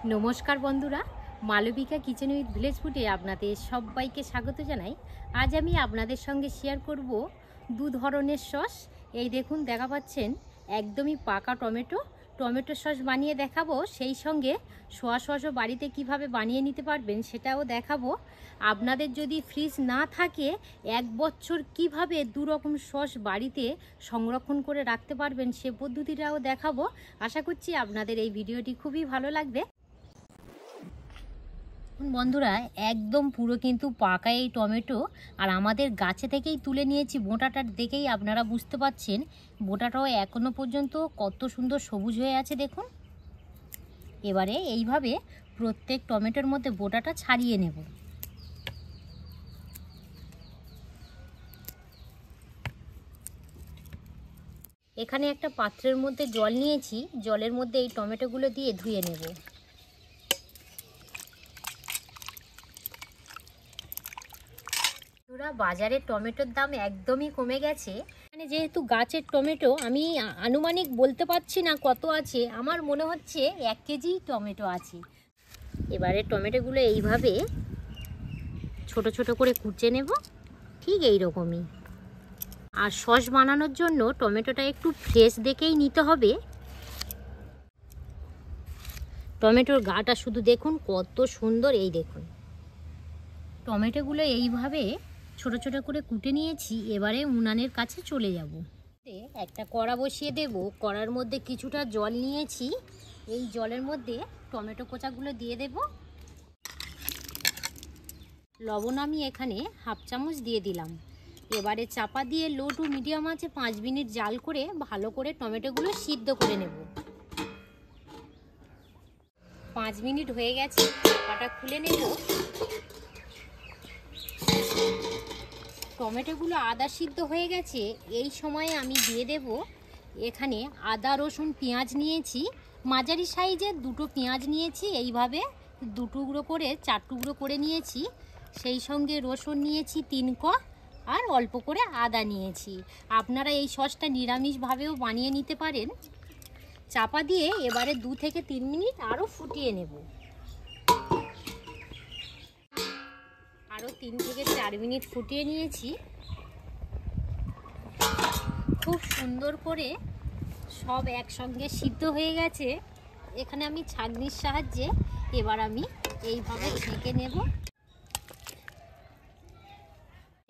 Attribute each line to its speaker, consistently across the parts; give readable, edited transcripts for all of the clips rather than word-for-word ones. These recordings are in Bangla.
Speaker 1: নমস্কার বন্ধুরা, মালবিকা কিচেন উইথ ভিলেজ ফুডে আপনাদের সবাইকে স্বাগত জানাই। আজ আমি আপনাদের সঙ্গে শেয়ার করব দু ধরনের সস। এই দেখুন, দেখা পাচ্ছেন একদমই পাকা টমেটো সস বানিয়ে দেখাবো। সেই সঙ্গে সোয়া সসও বাড়িতে কিভাবে বানিয়ে নিতে পারবেন সেটাও দেখাবো। আপনাদের যদি ফ্রিজ না থাকে 1 বছর কিভাবে দু রকম সস বাড়িতে সংরক্ষণ করে রাখতে পারবেন সে পদ্ধতিটাও দেখাবো। আশা করছি আপনাদের এই ভিডিওটি খুবই ভালো লাগবে। বন্ধুরা, একদম পুরো কিন্তু পাকা এই টমেটো, আর আমাদের গাছে থেকেই তুলে নিয়েছি। বোঁটাটা দেখেই আপনারা বুঝতে পাচ্ছেন বোঁটাটাও এখনো পর্যন্ত কত সুন্দর সবুজ হয়ে আছে দেখুন। এবারে এইভাবে প্রত্যেক টমেটোর মধ্যে বোঁটাটা ছাড়িয়ে নেব। এখানে একটা পাত্রের মধ্যে জল নিয়েছি, জলের মধ্যে এই টমেটোগুলো দিয়ে ধুয়ে নেব। বাজারে টমেটোর দাম একদমই কমে গেছে। মানে যেহেতু গাছের টমেটো, আমি আনুমানিক বলতে পারছি না কত আছে, আমার মনে হচ্ছে 1 কেজি টমেটো আছে। এবারে টমেটোগুলো এইভাবে ছোট ছোট করে কুচে নেব, ঠিক এই রকমই। আর সস বানানোর জন্য টমেটোটা একটু ফ্রেশ দেখেই নিতে হবে। টমেটোর গাটা শুধু দেখুন কত সুন্দর। এই দেখুন, টমেটোগুলো এইভাবে ছোট ছোট করে কুটে নিয়েছি। এবারে উনানের কাছে চলে যাব। একটা কড়া বসিয়ে দেব। কড়ার মধ্যে কিছুটা জল নিয়েছি। এই জলের মধ্যে টমেটো কোচাগুলো দিয়ে দেব। লবণ আমি এখানে 1/2 চামচ দিয়ে দিলাম। এবারে চাপা দিয়ে লো টু মিডিয়াম আঁচে 5 মিনিট জাল করে ভালো করে টমেটোগুলো সিদ্ধ করে নেব। 5 মিনিট হয়ে গেছে, চাপাটা খুলে নেব। টমেটোগুলো আদা সিদ্ধ হয়ে গেছে। এই সময়ে আমি দিয়ে দেব এখানে আদা রসুন পেঁয়াজ নিয়েছি। মাঝারি সাইজের 2টো পেঁয়াজ নিয়েছি, এইভাবে 2 টুকরো করে 4 টুকরো করে নিয়েছি। সেই সঙ্গে রসুন নিয়েছি 3 কোয়া, আর অল্প করে আদা নিয়েছি। আপনারা এই সসটা নিরামিষভাবেও বানিয়ে নিতে পারেন। চাপা দিয়ে এবারে 2 থেকে 3 মিনিট আরও ফুটিয়ে নেব। আরও 3 থেকে 4 মিনিট ফুটিয়ে নিয়েছি। খুব সুন্দর করে সব একসঙ্গে সিদ্ধ হয়ে গেছে। এখানে আমি ছাঁকনির সাহায্যে এবার আমি এইভাবে ছেঁকে নেব।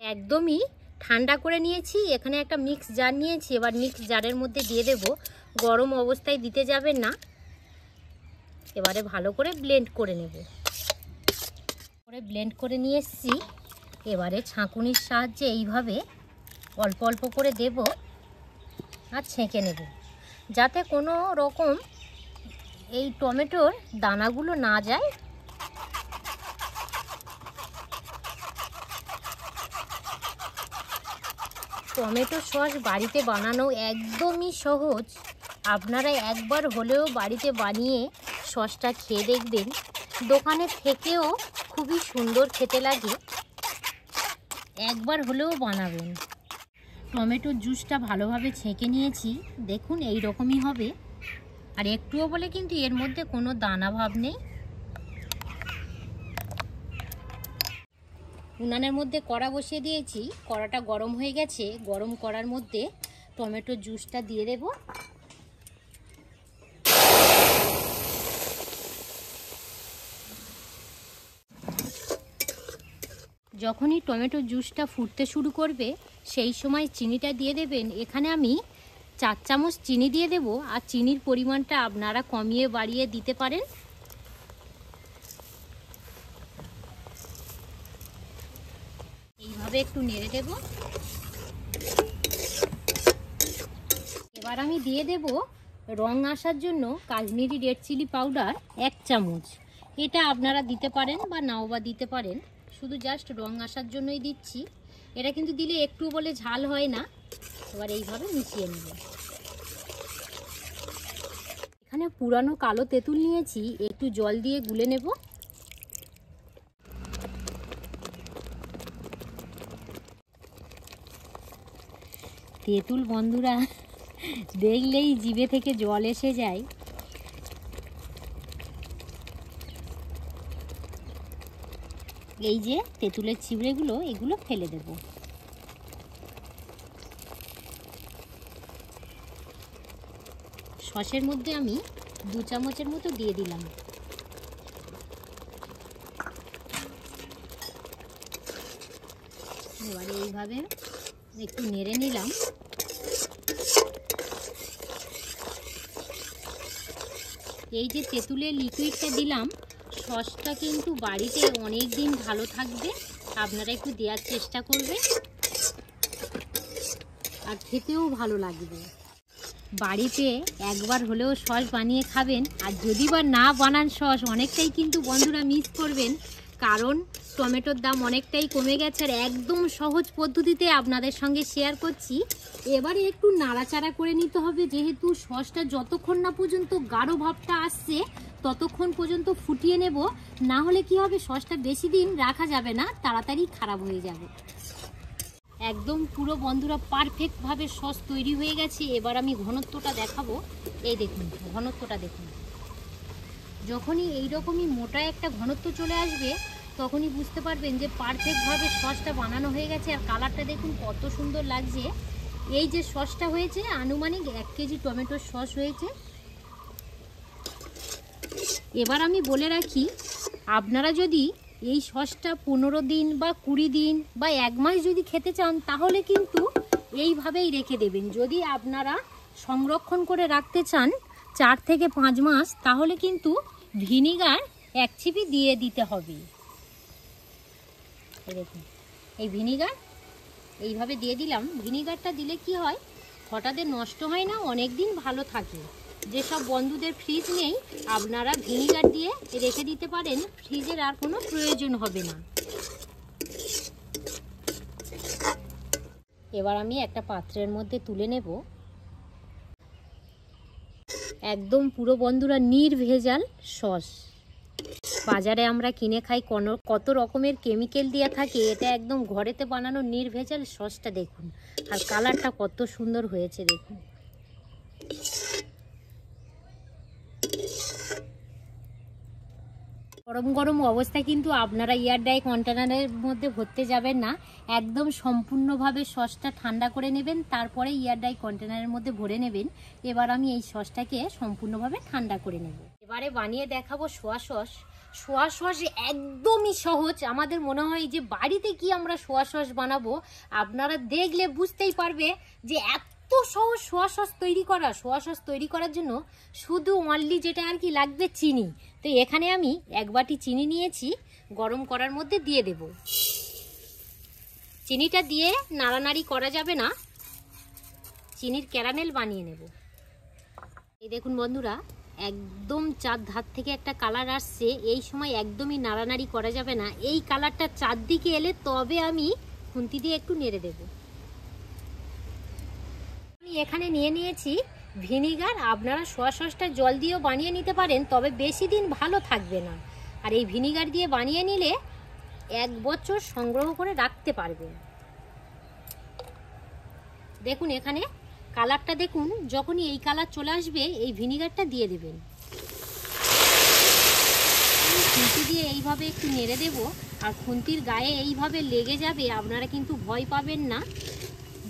Speaker 1: একদমই ঠান্ডা করে নিয়েছি। এখানে একটা মিক্স জার নিয়েছি। এবার মিক্স জারের মধ্যে দিয়ে দেব। গরম অবস্থায় দিতে যাবেন না। এবারে ভালো করে ব্লেন্ড করে নেব। ব্লেন্ড করে নিয়ে এসেছি। এবারে ছাঁকুনির সাহায্যে এইভাবে অল্প অল্প করে দেব আর ছেঁকে নেব, যাতে কোনো রকম এই টমেটোর দানাগুলো না যায়। টমেটো সস বাড়িতে বানানো একদমই সহজ। আপনারা একবার হলেও বাড়িতে বানিয়ে সসটা খেয়ে দেখবেন। দোকানের থেকেও খুবই সুন্দর খেতে লাগে। একবার হলেও বানাবেন। টমেটোর জুসটা ভালোভাবে ছেঁকে নিয়েছি। দেখুন এই রকমই হবে। আর একটুও বলে কিন্তু এর মধ্যে কোনো দানা ভাব নেই। উনানের মধ্যে কড়া বসিয়ে দিয়েছি। কড়াটা গরম হয়ে গেছে। গরম কড়ার মধ্যে টমেটোর জুসটা দিয়ে দেব। যখনই টমেটো জুসটা ফুটতে শুরু করবে সেই সময় চিনিটা দিয়ে দেবেন। এখানে আমি 4 চামচ চিনি দিয়ে দেব। আর চিনির পরিমাণটা আপনারা কমিয়ে বাড়িয়ে দিতে পারেন। এইভাবে একটু নেড়ে দেব। এবার আমি দিয়ে দেব রং আসার জন্য কাশ্মীরি রেড চিলি পাউডার 1 চামচ। এটা আপনারা দিতে পারেন বা নাও বা দিতে পারেন। শুধু জাস্ট রং আসার জন্যই দিচ্ছি। এটা কিন্তু দিলে একটু বলে ঝাল হয় না। এবার এইভাবে মিশিয়ে নেব। এখানে পুরানো কালো তেঁতুল নিয়েছি, একটু জল দিয়ে গুলে নেব। তেঁতুল বন্ধুরা দেখলেই জিভে থেকে জল এসে যায়। এই যে তেঁতুলের চিবড়েগুলো এগুলো ফেলে দেব। সসের মধ্যে আমি 2 চামচের মতো দিয়ে দিলাম। এবারে এইভাবে একটু নেড়ে নিলাম। এই যে তেঁতুলের লিকুইডটা দিলাম, সসটা কিন্তু বাড়িতে অনেক দিন ভালো থাকবে। আপনারা একটু দেওয়ার চেষ্টা করবেন, আর খেতেও ভালো লাগবে। বাড়িতে একবার হলেও সস বানিয়ে খাবেন। আর যদি বা না বানান সস, অনেকটাই কিন্তু বন্ধুরা মিস করবেন, কারণ টমেটোর দাম অনেকটাই কমে গেছে। আর একদম সহজ পদ্ধতিতে আপনাদের সঙ্গে শেয়ার করছি। এবারে একটু নাড়াচাড়া করে নিতে হবে, যেহেতু সসটা যতক্ষণ না পর্যন্ত গাঢ় ভাবটা আসছে ততক্ষণ পর্যন্ত ফুটিয়ে নেব। না হলে কি হবে, সসটা বেশি দিন রাখা যাবে না, তাড়াতাড়ি খারাপ হয়ে যাবে। একদম পুরো বন্ধুরা পারফেক্টভাবে সস তৈরি হয়ে গেছে। এবার আমি ঘনত্বটা দেখাবো। এই দেখুন ঘনত্বটা দেখুন। যখনই এইরকমই মোটা একটা ঘনত্ব চলে আসবে তখনই বুঝতে পারবেন যে পারফেক্টভাবে সসটা বানানো হয়ে গেছে। আর কালারটা দেখুন কত সুন্দর লাগছে। এই যে সসটা হয়েছে আনুমানিক 1 কেজি টমেটোর সস হয়েছে। এবার আমি বলে রাখি, আপনারা যদি এই সসটা 15 দিন বা 20 দিন বা 1 মাস যদি খেতে চান, তাহলে কিন্তু এইভাবেই রেখে দেবেন। যদি আপনারা সংরক্ষণ করে রাখতে চান 4 থেকে 5 মাস, তাহলে কিন্তু ভিনিগার 1 চিপি দিয়ে দিতে হবে। দেখুন এই ভিনিগার এইভাবে দিয়ে দিলাম। ভিনিগারটা দিলে কি হয়, হঠাৎ নষ্ট হয় না, অনেক দিন ভালো থাকে। যেসব বন্ধুদের ফ্রিজ নেই, আপনারা ভিনিগার দিয়ে রেখে দিতে পারেন, ফ্রিজের আর কোনো প্রয়োজন হবে না। এবার আমি একটা পাত্রের মধ্যে তুলে নেব। একদম পুরো বন্ধুরা নির্ভেজাল সস। বাজারে আমরা কিনে খাই কত রকমের কেমিক্যাল দেওয়া থাকে, এটা একদম ঘরেতে বানানো নির্ভেজাল সসটা দেখুন। আর কালারটা কত সুন্দর হয়েছে দেখুন। গরম গরম অবস্থায় কিন্তু আপনারা এয়ারটাইট কন্টেনারের মধ্যে ভরতে যাবেন না, একদম সম্পূর্ণভাবে সসটা ঠান্ডা করে নেবেন, তারপরে এয়ারটাইট কন্টেনারের মধ্যে ভরে নেবেন। এবার আমি এই সসটাকে সম্পূর্ণভাবে ঠান্ডা করে নেব। এবারে বানিয়ে দেখাবো সোয়া সস। সোয়া সস একদমই সহজ। আমাদের মনে হয় যে বাড়িতে কি আমরা সোয়া সস বানাবো, আপনারা দেখলে বুঝতেই পারবে যে এত সহজ সোয়া সস তৈরি করা। সোয়া সস তৈরি করার জন্য শুধু অনলি যেটা আর কি লাগবে চিনি। তো এখানে আমি 1 বাটি চিনি নিয়েছি, গরম করার মধ্যে দিয়ে দেব। চিনিটা দিয়ে নাড়ানাড়ি করা যাবে না, চিনির ক্যারামেল বানিয়ে নেব। এই দেখুন বন্ধুরা, একদম 4 ধার থেকে একটা কালার আসছে। এই সময় একদমই নাড়ানাড়ি করা যাবে না, এই কালারটা 4 দিকে এলে তবে আমি খুন্তি দিয়ে একটু নেড়ে দেব। আমি এখানে নিয়ে নিয়েছি ভিনিগার। আপনারা সোয়া সসটা জল দিয়েও বানিয়ে নিতে পারেন, তবে বেশি দিন ভালো থাকবে না। আর এই ভিনিগার দিয়ে বানিয়ে নিলে 1 বছর সংগ্রহ করে রাখতে পারবেন। দেখুন এখানে কালারটা দেখুন, যখনই এই কালার চলে আসবে এই ভিনিগারটা দিয়ে দেবেন। খুন্তি দিয়ে এইভাবে একটু নেড়ে দেব। আর খুন্তির গায়ে এইভাবে লেগে যাবে, আপনারা কিন্তু ভয় পাবেন না।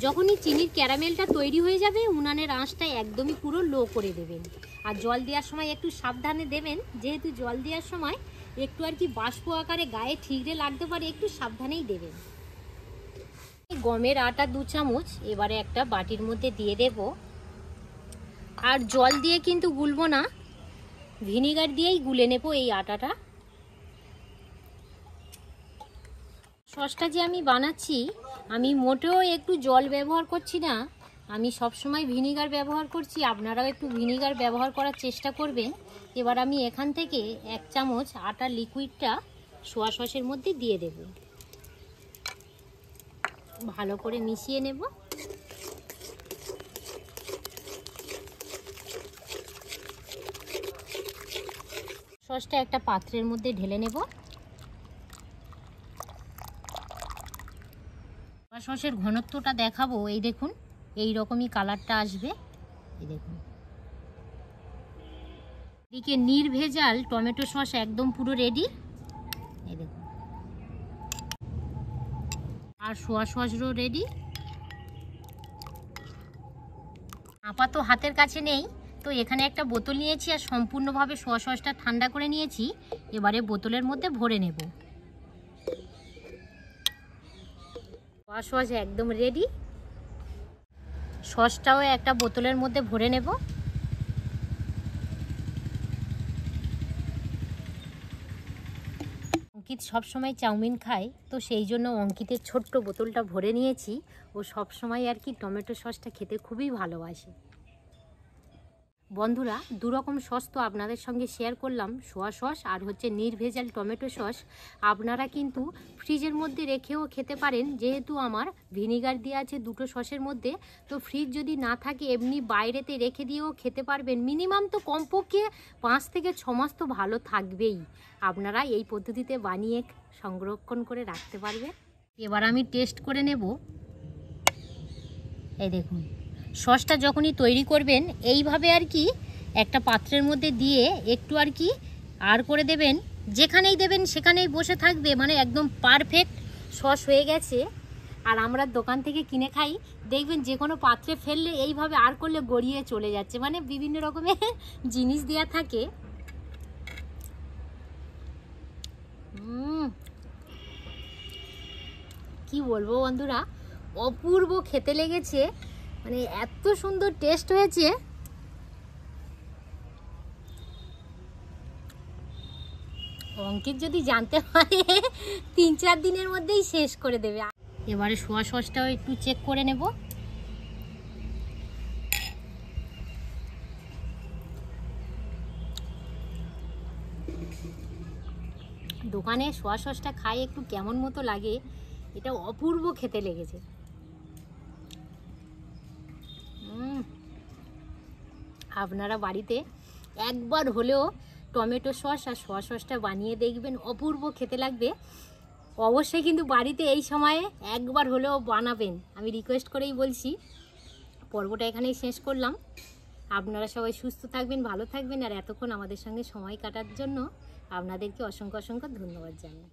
Speaker 1: যখনই চিনির ক্যারামেলটা তৈরি হয়ে যাবে, উনানের আঁচটা একদমই পুরো লো করে দেবেন। আর জল দেওয়ার সময় একটু সাবধানে দেবেন, যেহেতু জল দেওয়ার সময় একটু আর কি বাষ্প আকারে গায়ে ঠিকরে লাগতে পারে, একটু সাবধানেই দেবেন। গমের আটা 2 চামচ এবারে একটা বাটির মধ্যে দিয়ে দেব। আর জল দিয়ে কিন্তু গুলবো না, ভিনিগার দিয়েই গুলে নেব এই আটাটা। সসটা যে আমি বানাচ্ছি, আমি মোটেও একটু জল ব্যবহার করছি না, আমি সবসময় ভিনিগার ব্যবহার করছি। আপনারাও একটু ভিনিগার ব্যবহার করার চেষ্টা করবেন। এবার আমি এখান থেকে 1 চামচ আটার লিকুইডটা সোয়া সসের মধ্যে দিয়ে দেব। ভালো করে মিশিয়ে নেব। সসটা একটা পাত্রের মধ্যে ঢেলে নেব। সসের ঘনত্বটা দেখাবো। এই দেখুন এই রকমই কালারটা আসবে। এই দেখুন, এদিকে নির্ভেজাল টমেটো সস একদম পুরো রেডি। এই দেখুন আর সোয়া সসও রেডি। আপাতত হাতের কাছে নেই, তো এখানে একটা বোতল নিয়েছি আর সম্পূর্ণভাবে সোয়া সসটা ঠান্ডা করে নিয়েছি। এবারে বোতলের মধ্যে ভরে নেব। সোয়া সস একদম রেডি। সসটাও একটা বোতলের মধ্যে ভরে নেব। অঙ্কিত সবসময় চাউমিন খায়, তো সেই জন্য অঙ্কিতের ছোট্ট বোতলটা ভরে নিয়েছি। ও সবসময় আর কি টমেটো সসটা খেতে খুবই ভালোবাসে। বন্ধুরা, দুরকম সস তো আপনাদের সঙ্গে শেয়ার করলাম, সোয়া সস আর হচ্ছে নির্ভেজাল টমেটো সস। আপনারা কিন্তু ফ্রিজের মধ্যে রেখেও খেতে পারেন, যেহেতু আমার ভিনিগার দেওয়া আছে দুটো সসের মধ্যে। তো ফ্রিজ যদি না থাকে এমনি বাইরেতে রেখে দিয়েও খেতে পারবেন। মিনিমাম তো কমপক্ষে 5 থেকে 6 মাস তো ভালো থাকবেই। আপনারা এই পদ্ধতিতে বানিয়ে সংরক্ষণ করে রাখতে পারবেন। এবার আমি টেস্ট করে নেব। এই দেখুন, সসটা যখনই তৈরি করবেন এইভাবে আর কি একটা পাত্রের মধ্যে দিয়ে একটু আর কি আর করে দেবেন, যেখানেই দেবেন সেখানেই বসে থাকবে, মানে একদম পারফেক্ট সস হয়ে গেছে। আর আমরা দোকান থেকে কিনে খাই, দেখবেন যে কোনো পাত্রে ফেললে এইভাবে আর করলে গড়িয়ে চলে যাচ্ছে, মানে বিভিন্ন রকমের জিনিস দেওয়া থাকে। কি বলবো বন্ধুরা, অপূর্ব খেতে লেগেছে, মানে এত সুন্দর টেস্ট হয়েছে। অঙ্কিত যদি জানতে পারে 3-4 দিনের মধ্যেই শেষ করে দেবে। এবারে সোয়া সসটাও একটু চেক করে নেব। দোকানে সোয়া সসটা খাই একটু কেমন মতো লাগে, এটা অপূর্ব খেতে লেগেছে। আপনারা বাড়িতে একবার হলেও টমেটো সস আর সোয়া সসটা বানিয়ে দেখবেন, অপূর্ব খেতে লাগবে। অবশ্যই কিন্তু বাড়িতে এই সময়ে একবার হলেও বানাবেন, আমি রিকোয়েস্ট করেই বলছি। পর্বটা এখানেই শেষ করলাম। আপনারা সবাই সুস্থ থাকবেন, ভালো থাকবেন, আর এতক্ষণ আমাদের সঙ্গে সময় কাটার জন্য আপনাদেরকে অসংখ্য অসংখ্য ধন্যবাদ জানাই।